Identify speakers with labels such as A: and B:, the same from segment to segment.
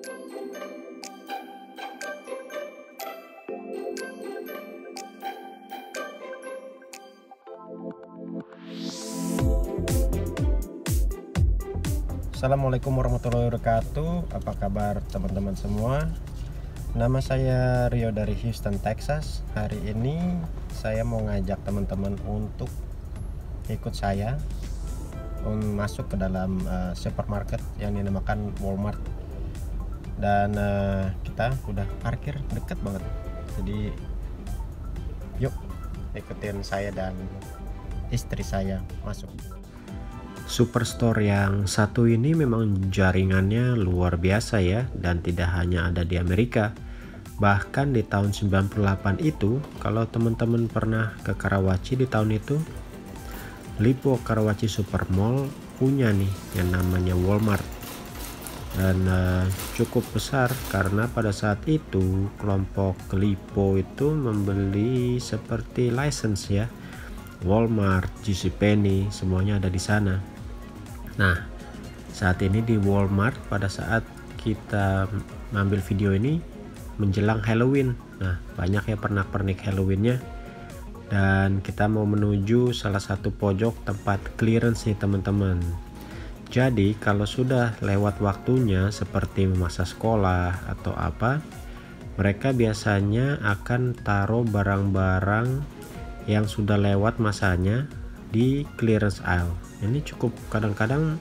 A: Assalamualaikum warahmatullahi wabarakatuh. Apa kabar teman-teman semua? Nama saya Rio dari Houston, Texas. Hari ini saya mau ngajak teman-teman untuk ikut saya masuk ke dalam supermarket yang dinamakan Walmart. Dan kita udah parkir deket banget. Jadi yuk ikutin saya dan istri saya masuk. Superstore yang satu ini memang jaringannya luar biasa ya, dan tidak hanya ada di Amerika. Bahkan di tahun 98 itu, kalau teman-teman pernah ke Karawaci di tahun itu, Lipo Karawaci Super Mall punya nih yang namanya Walmart. Dan cukup besar karena pada saat itu kelompok Lipo itu membeli seperti license ya. Walmart, JCPenney, semuanya ada di sana. Nah, saat ini di Walmart pada saat kita ngambil video ini menjelang Halloween. Nah, banyak ya pernak-pernik Halloweennya. Dan kita mau menuju salah satu pojok tempat clearance nih teman-teman. Jadi kalau sudah lewat waktunya seperti masa sekolah atau apa, mereka biasanya akan taruh barang-barang yang sudah lewat masanya di clearance aisle. Ini cukup kadang-kadang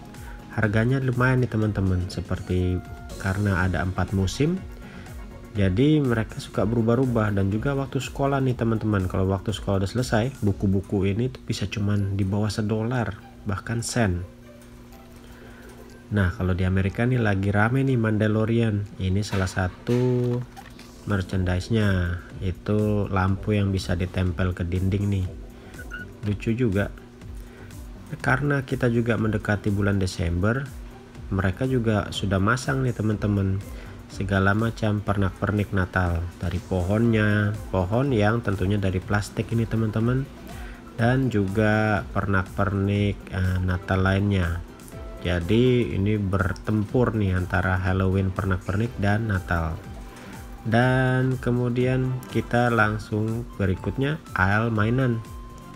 A: harganya lumayan nih teman-teman, seperti karena ada 4 musim jadi mereka suka berubah-ubah. Dan juga waktu sekolah nih teman-teman, kalau waktu sekolah udah selesai, buku-buku ini tuh bisa cuman di bawah $1 bahkan sen. Nah, kalau di Amerika nih lagi rame nih Mandalorian. Ini salah satu merchandise-nya, itu lampu yang bisa ditempel ke dinding nih, lucu juga. Karena kita juga mendekati bulan Desember, mereka juga sudah masang nih teman-teman segala macam pernak-pernik Natal, dari pohonnya, pohon yang tentunya dari plastik ini teman-teman, dan juga pernak-pernik Natal lainnya. Jadi ini bertempur nih antara Halloween pernak-pernik dan Natal. Dan kemudian kita langsung berikutnya aisle mainan,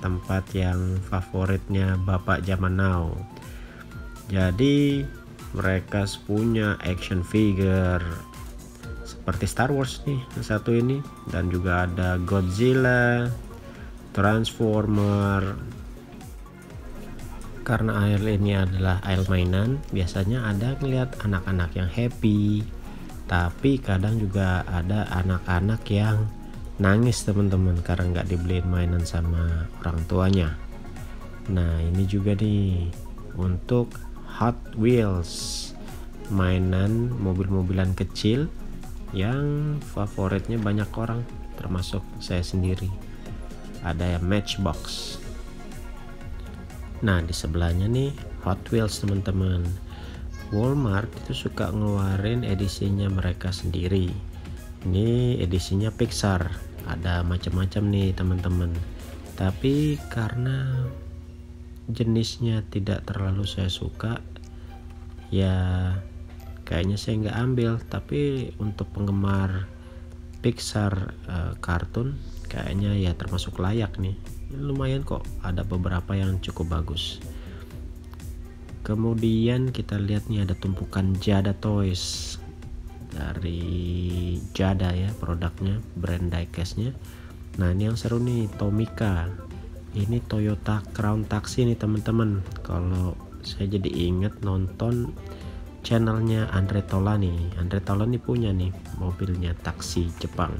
A: tempat yang favoritnya bapak zaman now. Jadi mereka punya action figure seperti Star Wars nih yang satu ini, dan juga ada Godzilla, Transformer. Karena aisle ini adalah aisle mainan, biasanya ada ngeliat anak-anak yang happy, tapi kadang juga ada anak-anak yang nangis teman-teman karena nggak dibeliin mainan sama orang tuanya. Nah, ini juga nih untuk Hot Wheels, mainan mobil-mobilan kecil yang favoritnya banyak orang, termasuk saya sendiri. Ada yang Matchbox. Nah, di sebelahnya nih Hot Wheels teman-teman. Walmart itu suka ngeluarin edisinya mereka sendiri. Ini edisinya Pixar. Ada macam-macam nih teman-teman. Tapi karena jenisnya tidak terlalu saya suka, ya kayaknya saya nggak ambil. Tapi untuk penggemar Pixar kartun, kayaknya ya termasuk layak nih. Lumayan kok, ada beberapa yang cukup bagus. Kemudian kita lihat nih ada tumpukan Jada Toys dari Jada ya, produknya, brand diecastnya. Nah, ini yang seru nih, Tomica. Ini Toyota Crown Taxi nih teman-teman. Kalau saya jadi inget nonton channelnya Andre Tolani. Andre Tolani punya nih mobilnya taksi Jepang.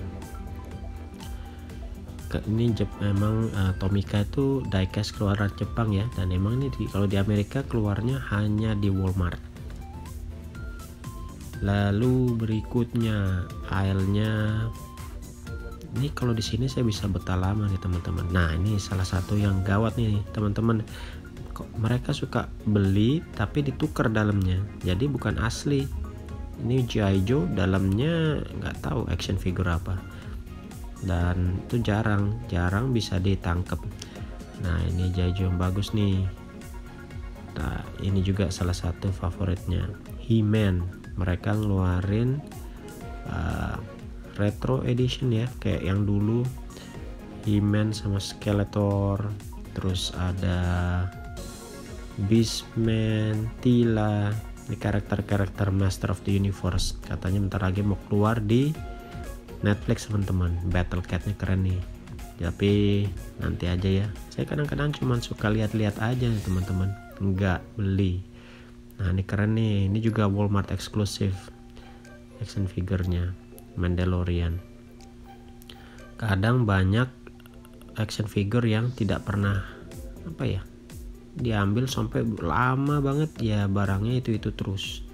A: Ini memang Tomica itu diecast keluaran Jepang ya, dan emang ini kalau di Amerika keluarnya hanya di Walmart. Lalu berikutnya aisle-nya, ini kalau di sini saya bisa betah lama nih teman-teman. Nah, ini salah satu yang gawat nih teman-teman. Mereka suka beli tapi ditukar dalamnya, jadi bukan asli. Ini G.I. Joe, dalamnya nggak tahu action figure apa, dan itu jarang bisa ditangkap. Nah, ini G.I. Joe yang bagus nih. Nah, ini juga salah satu favoritnya, He-Man. mereka ngeluarin retro edition ya, kayak yang dulu He-Man sama Skeletor, terus ada Beastman, Teela. Ini karakter-karakter Master of the Universe, katanya bentar lagi mau keluar di Netflix teman-teman. Battle Cat-nya keren nih, tapi nanti aja ya. Saya kadang-kadang cuma suka lihat-lihat aja nih teman-teman, nggak beli. Nah ini keren nih, ini juga Walmart eksklusif action figurnya Mandalorian. Kadang banyak action figure yang tidak pernah diambil sampai lama banget ya, barangnya itu terus.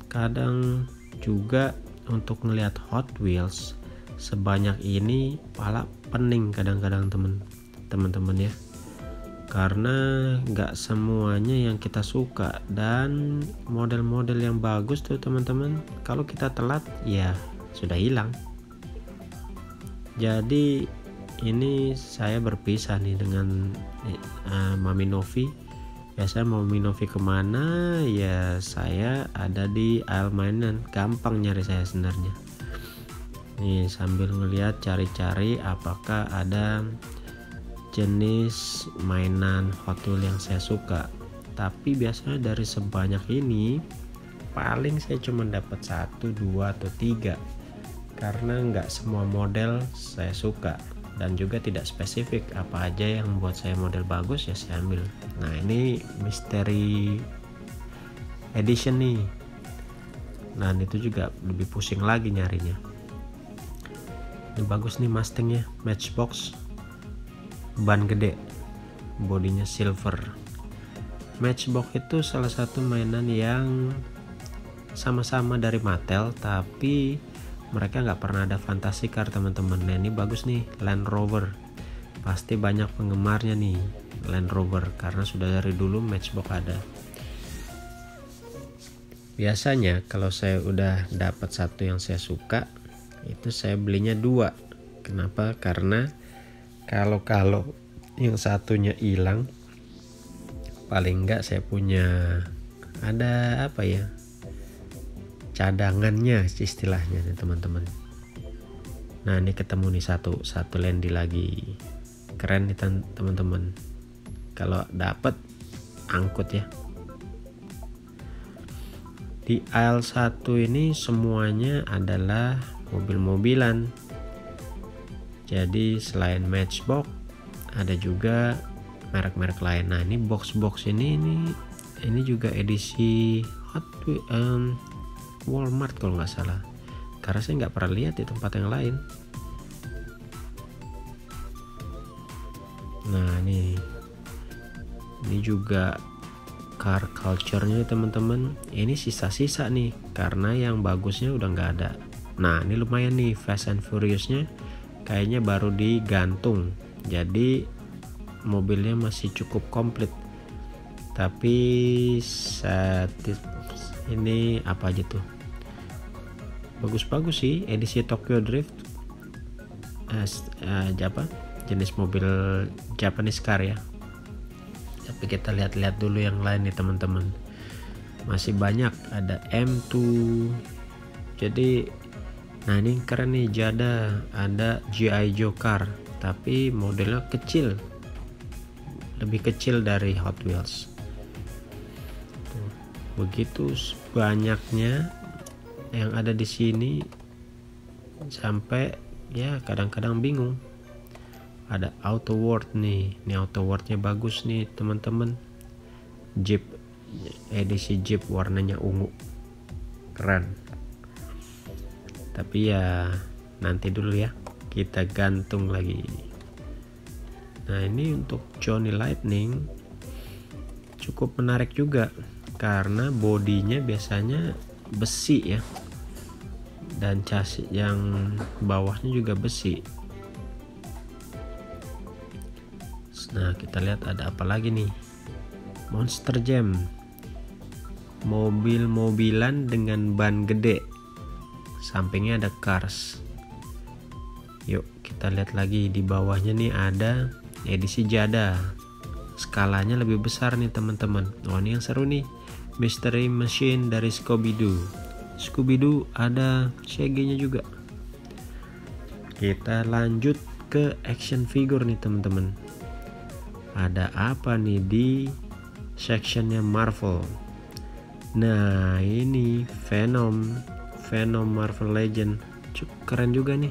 A: Kadang juga untuk ngelihat Hot Wheels sebanyak ini pala pening kadang-kadang teman-teman ya, karena nggak semuanya yang kita suka, dan model-model yang bagus tuh teman-teman kalau kita telat ya sudah hilang. Jadi ini saya berpisah nih dengan Mami Novi. Biasanya Mami Novi kemana ya, saya ada di aisle mainan, gampang nyari saya sebenarnya. Nih sambil ngeliat cari-cari apakah ada jenis mainan Hot Wheels yang saya suka. Tapi biasanya dari sebanyak ini paling saya cuma dapat 1, 2, atau 3, karena nggak semua model saya suka, dan juga tidak spesifik apa aja yang membuat saya model bagus ya saya ambil. Nah ini Mystery Edition nih, nah itu juga lebih pusing lagi nyarinya. Ini bagus nih Mustangnya, Matchbox, ban gede, bodinya silver. Matchbox itu salah satu mainan yang sama-sama dari Mattel, tapi mereka nggak pernah ada Fantasy Car teman-teman. Nah ini bagus nih, Land Rover. Pasti banyak penggemarnya nih Land Rover, karena sudah dari dulu Matchbox ada. Biasanya kalau saya udah dapat satu yang saya suka, itu saya belinya 2. Kenapa? Karena kalau yang satunya hilang, paling enggak saya punya ada cadangannya istilahnya nih teman-teman. Nah ini ketemu nih satu Landy lagi, keren nih teman-teman. Kalau dapat angkut ya. Di aisle 1 ini semuanya adalah mobil-mobilan. Jadi selain Matchbox ada juga merek-merek lain. Nah ini box ini juga edisi Hot Wheels Walmart kalau nggak salah, karena saya nggak pernah lihat di tempat yang lain. Nah ini juga car culture-nya teman-teman. Ini sisa-sisa nih, karena yang bagusnya udah nggak ada. Nah ini lumayan nih, Fast and Furious-nya kayaknya baru digantung, jadi mobilnya masih cukup komplit. Tapi ini apa aja tuh, bagus-bagus sih. Edisi Tokyo Drift, jenis mobil Japanese car ya. Tapi kita lihat-lihat dulu yang lain nih teman-teman, masih banyak. Ada M2. Jadi nah ini keren nih, Jada. Ada G.I. Joe car, tapi modelnya kecil, lebih kecil dari Hot Wheels. Begitu banyaknya yang ada di sini sampai ya kadang-kadang bingung. Ada Auto World nih, ini Auto World-nya bagus nih teman-teman. Jeep, edisi Jeep warnanya ungu, keren. Tapi ya nanti dulu ya, kita gantung lagi. Nah ini untuk Johnny Lightning cukup menarik juga, karena bodinya biasanya besi ya, dan chassis yang bawahnya juga besi. Nah kita lihat ada apa lagi nih, Monster Jam, mobil-mobilan dengan ban gede, sampingnya ada Cars. Yuk kita lihat lagi di bawahnya nih, ada edisi Jada, skalanya lebih besar nih teman-teman. Oh ini yang seru nih, Mystery Machine dari Scooby-Doo. Scooby-Doo ada CG-nya juga. Kita lanjut ke action figure nih teman-teman. Ada apa nih di sectionnya Marvel? Nah ini Venom Marvel Legend, cukup keren juga nih.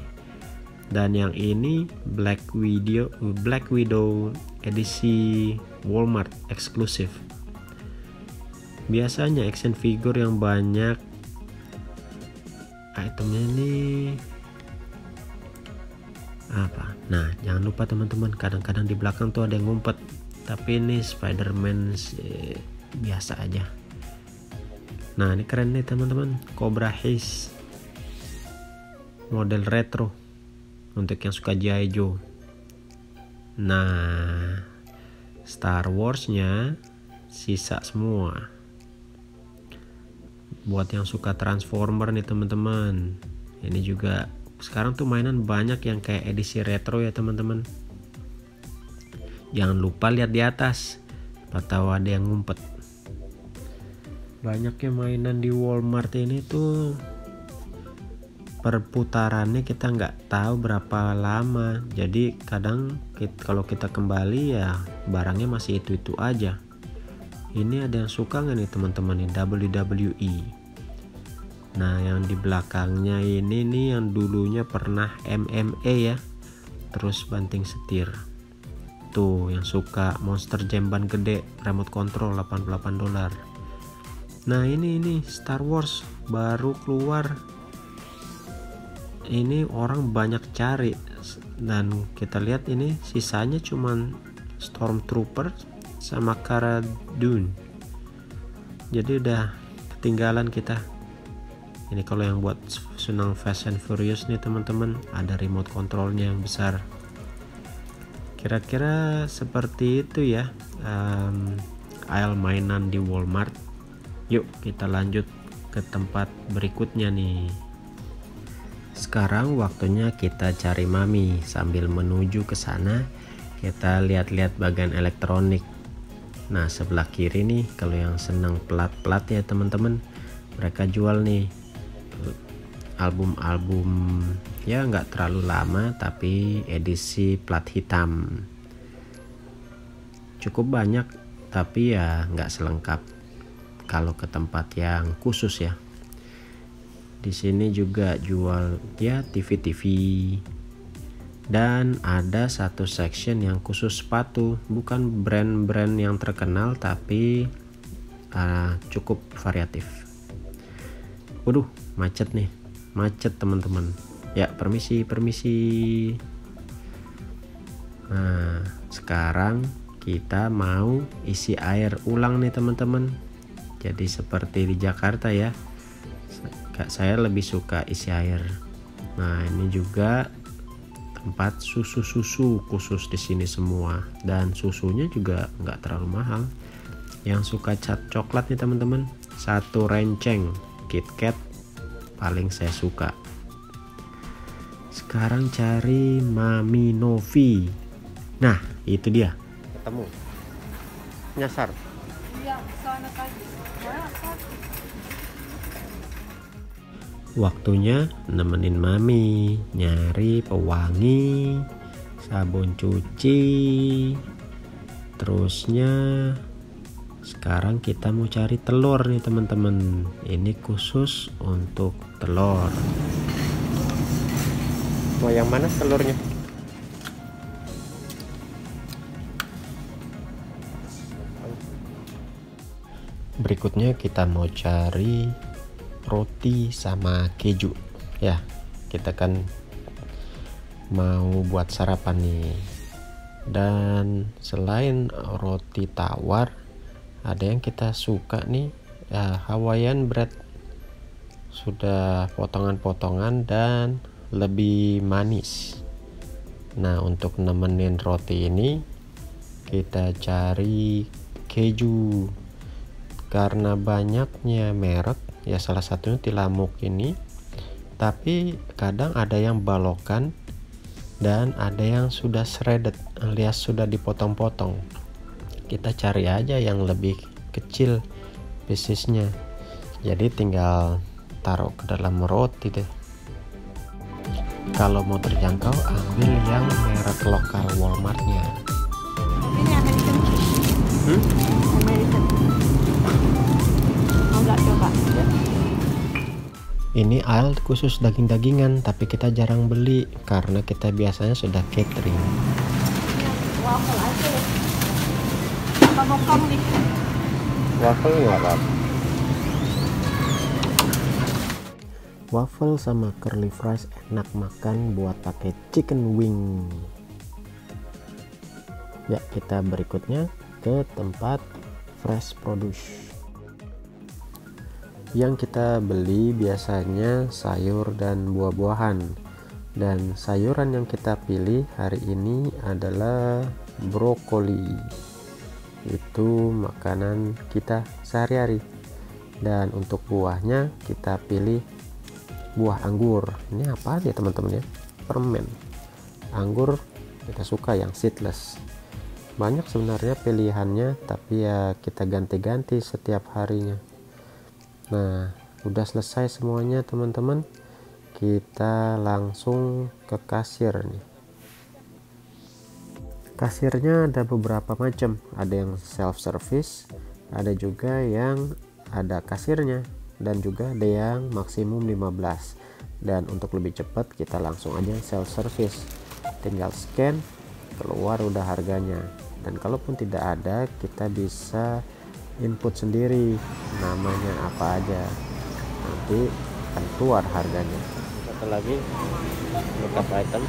A: Dan yang ini Black Widow edisi Walmart eksklusif. Biasanya action figure yang banyak itemnya ini apa? Nah jangan lupa teman-teman, kadang-kadang di belakang tuh ada yang ngumpet, tapi ini Spider-Man biasa aja. Nah ini keren nih teman-teman, Cobra Hayes model retro untuk yang suka G.I. Joe. Nah Star Wars nya sisa semua. Buat yang suka Transformer nih teman-teman, ini juga sekarang tuh mainan banyak yang kayak edisi retro ya teman-teman. Jangan lupa lihat di atas, atau ada yang ngumpet. Banyaknya mainan di Walmart ini tuh perputarannya kita nggak tahu berapa lama. Jadi kadang kalau kita kembali ya barangnya masih itu aja. Ini ada yang suka nggak nih teman-teman nih, WWE. Nah yang di belakangnya ini nih yang dulunya pernah MMA ya, terus banting setir. Tuh yang suka Monster Jam ban gede remote control $88. Nah ini Star Wars baru keluar. Ini orang banyak cari, dan kita lihat ini sisanya cuman Stormtrooper sama Cara Dune. Jadi udah ketinggalan kita. Ini kalau yang buat senang Fast and Furious nih teman-teman, ada remote controlnya yang besar. Kira-kira seperti itu ya aisle mainan di Walmart. Yuk kita lanjut ke tempat berikutnya nih. Sekarang waktunya kita cari Mami. Sambil menuju ke sana kita lihat-lihat bagian elektronik. Nah sebelah kiri nih, kalau yang senang plat-plat ya teman-teman, mereka jual nih album-album ya nggak terlalu lama tapi edisi plat hitam. Cukup banyak tapi ya nggak selengkap kalau ke tempat yang khusus ya. Di sini juga jual ya TV-TV, dan ada satu section yang khusus sepatu, bukan brand-brand yang terkenal tapi cukup variatif. Waduh macet nih, macet teman-teman ya, permisi. Nah sekarang kita mau isi air ulang nih teman-teman. Jadi seperti di Jakarta ya, saya lebih suka isi air. Nah ini juga tempat susu khusus di sini semua, dan susunya juga nggak terlalu mahal. Yang suka cat coklat nih teman-teman, satu renceng KitKat paling saya suka. Sekarang cari Mami Novi. Nah itu dia, ketemu, nyasar. Iya, sana tadi. Waktunya nemenin Mami nyari pewangi, sabun cuci. Terusnya sekarang kita mau cari telur nih teman-teman. Ini khusus untuk telur. Mau yang mana telurnya? Berikutnya kita mau cari roti sama keju ya. Kita kan mau buat sarapan nih. Dan selain roti tawar, ada yang kita suka nih ya, Hawaiian bread. Sudah potongan-potongan dan lebih manis. Nah untuk nemenin roti ini kita cari keju. Karena banyaknya merek ya, salah satunya Tilamuk ini, tapi kadang ada yang balokan dan ada yang sudah shredded alias sudah dipotong-potong. Kita cari aja yang lebih kecil piecesnya, jadi tinggal taruh ke dalam roti deh. Kalau mau terjangkau, ambil yang merek lokal Walmartnya.
B: Ini American. American. Mau nggak coba?
A: Ya. Ini aisle khusus daging-dagingan, tapi kita jarang beli karena kita biasanya sudah catering.
B: Waffle aja ya. Apa mau kamu nih?
A: Waffle nggak apa-apa. Waffle sama curly fries enak makan buat pakai chicken wing. Ya, kita berikutnya ke tempat fresh produce. Yang kita beli biasanya sayur dan buah-buahan. Dan sayuran yang kita pilih hari ini adalah brokoli. Itu makanan kita sehari-hari. Dan untuk buahnya kita pilih buah anggur. Ini apa ya teman-teman ya? Permen. Anggur kita suka yang seedless. Banyak sebenarnya pilihannya, tapi ya kita ganti-ganti setiap harinya. Nah, udah selesai semuanya teman-teman. Kita langsung ke kasir nih. Kasirnya ada beberapa macam. Ada yang self service, ada juga yang ada kasirnya, dan juga ada yang maksimum 15. Dan untuk lebih cepat kita langsung aja self service, tinggal scan, keluar udah harganya. Dan kalaupun tidak ada, kita bisa input sendiri namanya apa aja, nanti akan keluar harganya. Satu lagi lookup item,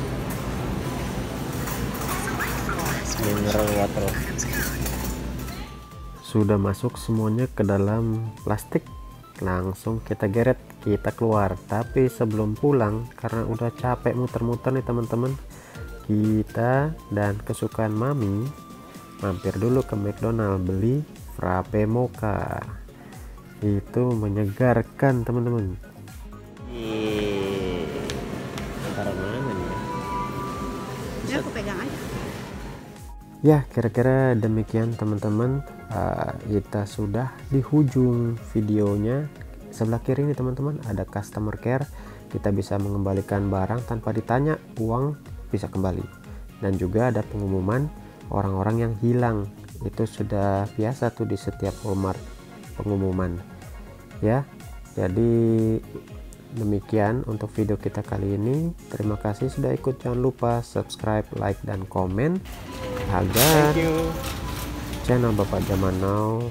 A: mineral water. Sudah masuk semuanya ke dalam plastik, langsung kita geret, kita keluar. Tapi sebelum pulang, karena udah capek muter-muter nih teman-teman, kita dan kesukaan mami mampir dulu ke McDonald beli frappe mocha. Itu menyegarkan teman-teman. Antara mana nih ya?
B: Ya, aku pegang aja.
A: Ya, kira-kira demikian teman-teman. Kita sudah di ujung videonya. Sebelah kiri ini teman-teman ada customer care. Kita bisa mengembalikan barang tanpa ditanya, uang bisa kembali. Dan juga ada pengumuman orang-orang yang hilang. Itu sudah biasa tuh di setiap Walmart pengumuman. Ya, jadi demikian untuk video kita kali ini. Terima kasih sudah ikut. Jangan lupa subscribe, like, dan komen agar channel Bapak Zaman Now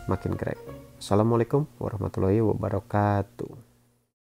A: #makin keren. Assalamualaikum warahmatullahi wabarakatuh.